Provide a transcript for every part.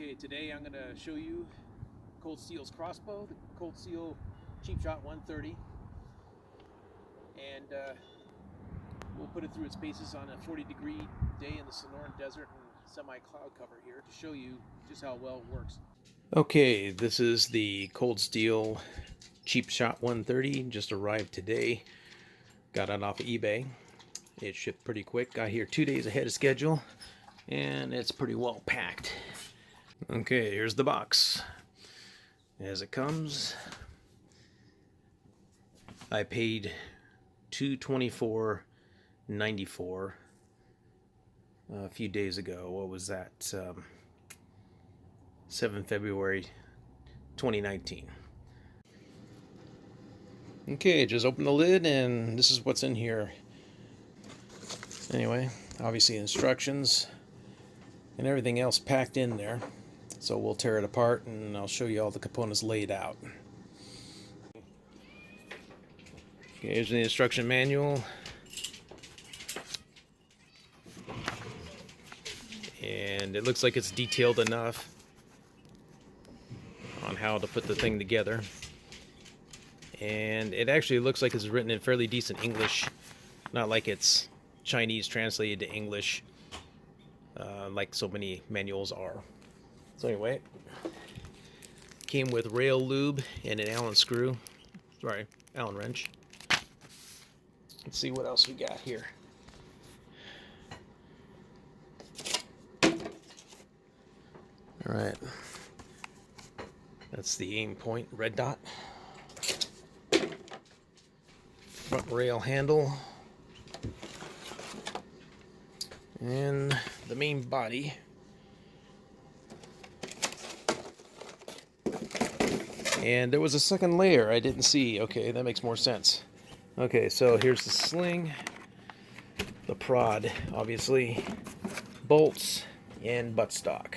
Okay, today I'm going to show you Coldsteel's Crossbow, the Coldsteel Cheap Shot 130, and we'll put it through its paces on a 40-degree day in the Sonoran Desert and semi-cloud cover here to show you just how well it works. Okay, this is the Coldsteel Cheap Shot 130, just arrived today. Got it off of eBay. It shipped pretty quick, got here 2 days ahead of schedule, and it's pretty well packed. Okay, here's the box. As it comes, I paid $224.94 a few days ago. What was that? 7 February 2019. Okay, just open the lid and this is what's in here. Anyway, obviously instructions and everything else packed in there. So we'll tear it apart and I'll show you all the components laid out. Okay, here's the instruction manual. And it looks like it's detailed enough on how to put the thing together. And it actually looks like it's written in fairly decent English, not like it's Chinese translated to English, like so many manuals are. So anyway, came with rail lube and an Allen screw, Allen wrench. Let's see what else we got here. All right, that's the aim point, red dot. Front rail handle. And the main body. And there was a second layer I didn't see. Okay, that makes more sense. Okay, so here's the sling, the prod, obviously, bolts, and buttstock.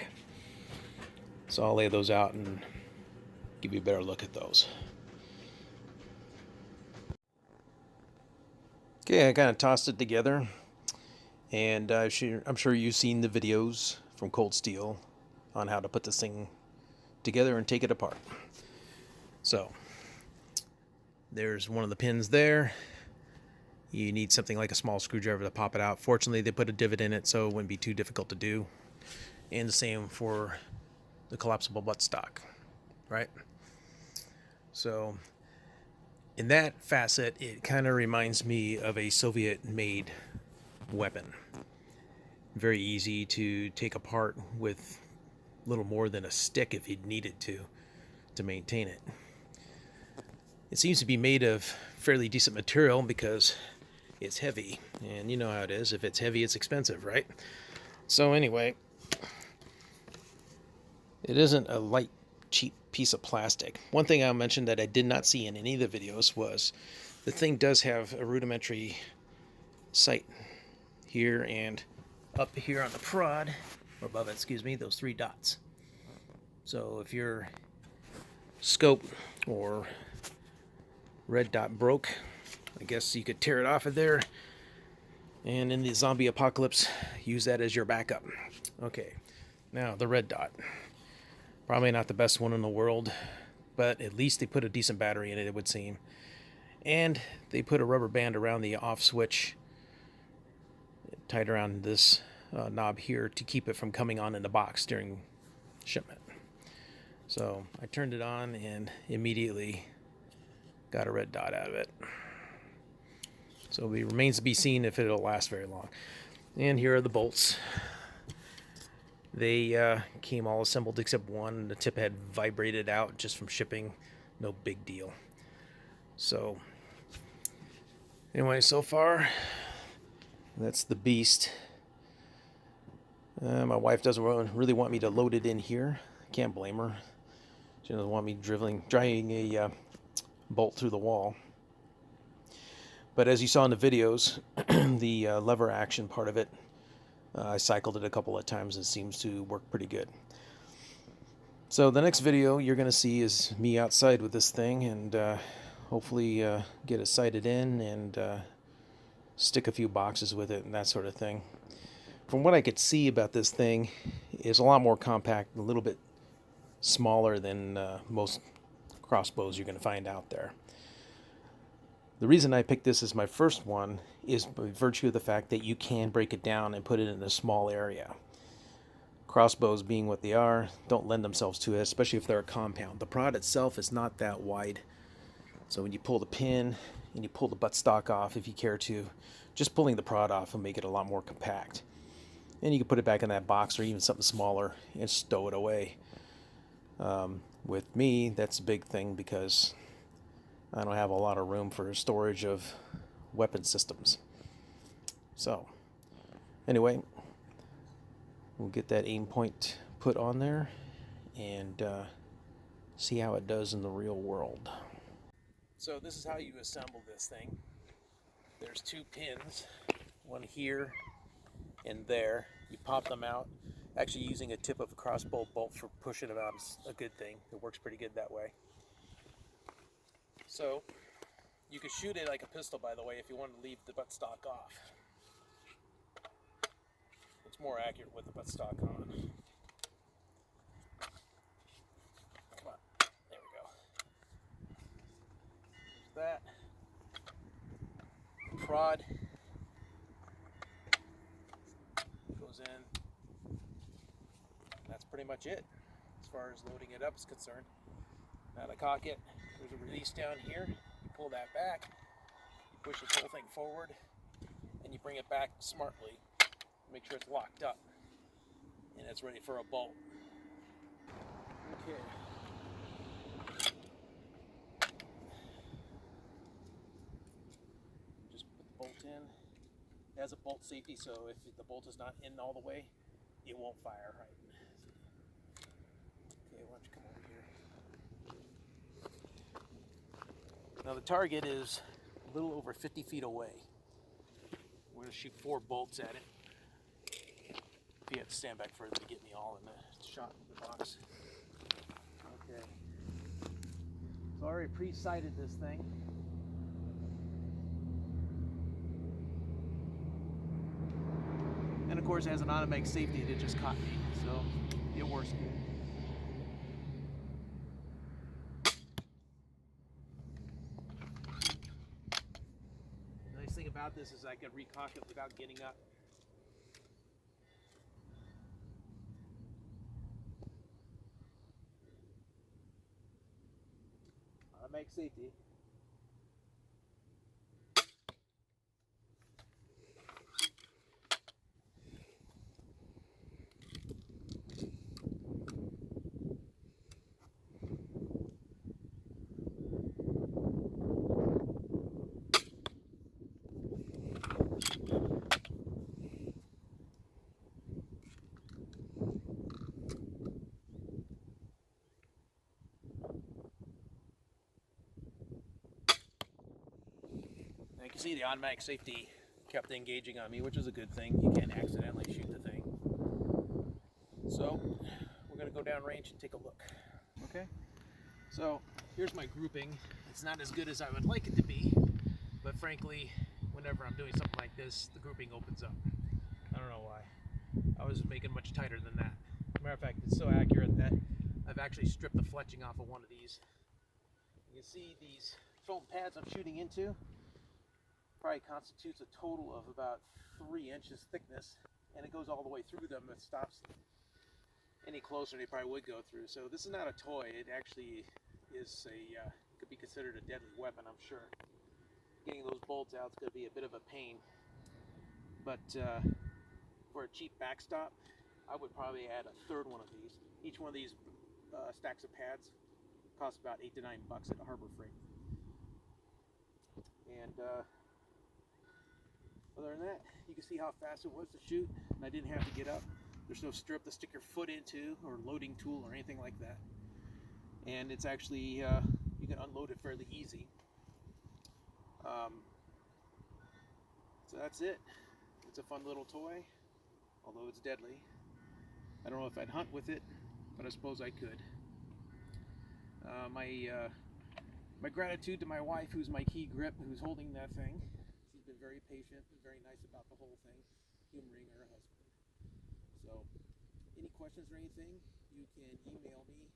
So I'll lay those out and give you a better look at those. Okay, I kind of tossed it together. And I'm sure you've seen the videos from Coldsteel on how to put this thing together and take it apart. So, there's one of the pins there. You need something like a small screwdriver to pop it out. Fortunately, they put a divot in it so it wouldn't be too difficult to do. And the same for the collapsible buttstock, right? So, in that facet, it kind of reminds me of a Soviet-made weapon. Very easy to take apart with little more than a stick if you needed to maintain it. It seems to be made of fairly decent material because it's heavy, and you know how it is. If it's heavy, it's expensive, right? So anyway, it isn't a light, cheap piece of plastic. One thing I mentioned that I did not see in any of the videos was the thing does have a rudimentary sight here and up here on the prod, or above it, excuse me, those 3 dots. So if your scope or red dot broke, I guess you could tear it off of there and in the zombie apocalypse use that as your backup. Okay, now the red dot. Probably not the best one in the world, but at least they put a decent battery in it, it would seem. And they put a rubber band around the off switch tied around this knob here to keep it from coming on in the box during shipment. So I turned it on and immediately got a red dot out of it. So it remains to be seen if it'll last very long. And here are the bolts. They came all assembled except one. The tip had vibrated out just from shipping. No big deal. So anyway, so far that's the beast. My wife doesn't really want me to load it in here. Can't blame her. She doesn't want me driving a bolt through the wall. But as you saw in the videos, the lever action part of it, I cycled it a couple of times and it seems to work pretty good. So the next video you're going to see is me outside with this thing and hopefully get it sighted in and stick a few boxes with it and that sort of thing. From what I could see about this thing, is a lot more compact, a little bit smaller than most crossbows you're going to find out there. The reason I picked this as my first one is by virtue of the fact that you can break it down and put it in a small area. Crossbows, being what they are, don't lend themselves to it, especially if they're a compound. The prod itself is not that wide, so when you pull the pin and you pull the buttstock off, if you care to, just pulling the prod off will make it a lot more compact. And you can put it back in that box or even something smaller and stow it away. With me, that's a big thing because I don't have a lot of room for storage of weapon systems. So, anyway, we'll get that aim point put on there and see how it does in the real world. So this is how you assemble this thing. There's two pins, one here and there. You pop them out. Actually, using a tip of a crossbow bolt for pushing them out is a good thing. It works pretty good that way. So you could shoot it like a pistol, by the way, if you want to leave the buttstock off. It's more accurate with the buttstock on. Come on, there we go. There's that. Prod goes in. That's pretty much it as far as loading it up is concerned. Now to cock it, there's a release down here. You pull that back, you push this whole thing forward, and you bring it back smartly. Make sure it's locked up, and it's ready for a bolt. Okay. Just put the bolt in. It has a bolt safety, so if the bolt is not in all the way, it won't fire right. Okay, why don't you come over here. Now the target is a little over 50 feet away. We're going to shoot 4 bolts at it. If you have to stand back further to get me all in the shot in the box. Okay. So I already pre-sighted this thing. And of course it has an automatic safety that just caught me, so it works good. The nice thing about this is I can recock it without getting up. Automatic safety. You can see the automatic safety kept engaging on me, which is a good thing. You can't accidentally shoot the thing. So we're going to go down range and take a look. Okay, so here's my grouping. It's not as good as I would like it to be, but frankly, whenever I'm doing something like this, the grouping opens up. I don't know why. I was making much tighter than that. As a matter of fact, it's so accurate that I've actually stripped the fletching off of one of these. You can see these foam pads I'm shooting into probably constitutes a total of about 3 inches thickness, and it goes all the way through them. It stops any closer than it probably would go through. So this is not a toy. It actually is a could be considered a deadly weapon, I'm sure. Getting those bolts out is going to be a bit of a pain, but for a cheap backstop, I would probably add a 3rd one of these. Each one of these stacks of pads costs about $8 to $9 at Harbor Freight. And other than that, you can see how fast it was to shoot, and I didn't have to get up. There's no strip to stick your foot into or loading tool or anything like that. And it's actually, you can unload it fairly easy. So that's it. It's a fun little toy, although it's deadly. I don't know if I'd hunt with it, but I suppose I could. My gratitude to my wife, who's my key grip, who's holding that thing. She's been very patient and very nice about the whole thing, humoring her husband. So any questions or anything, you can email me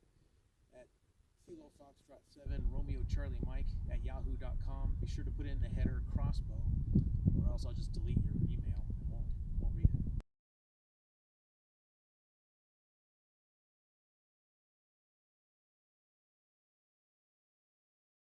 at Kilo Foxtrot 7 Romeo Charlie Mike at yahoo.com. Be sure to put in the header Crossbow, or else I'll just delete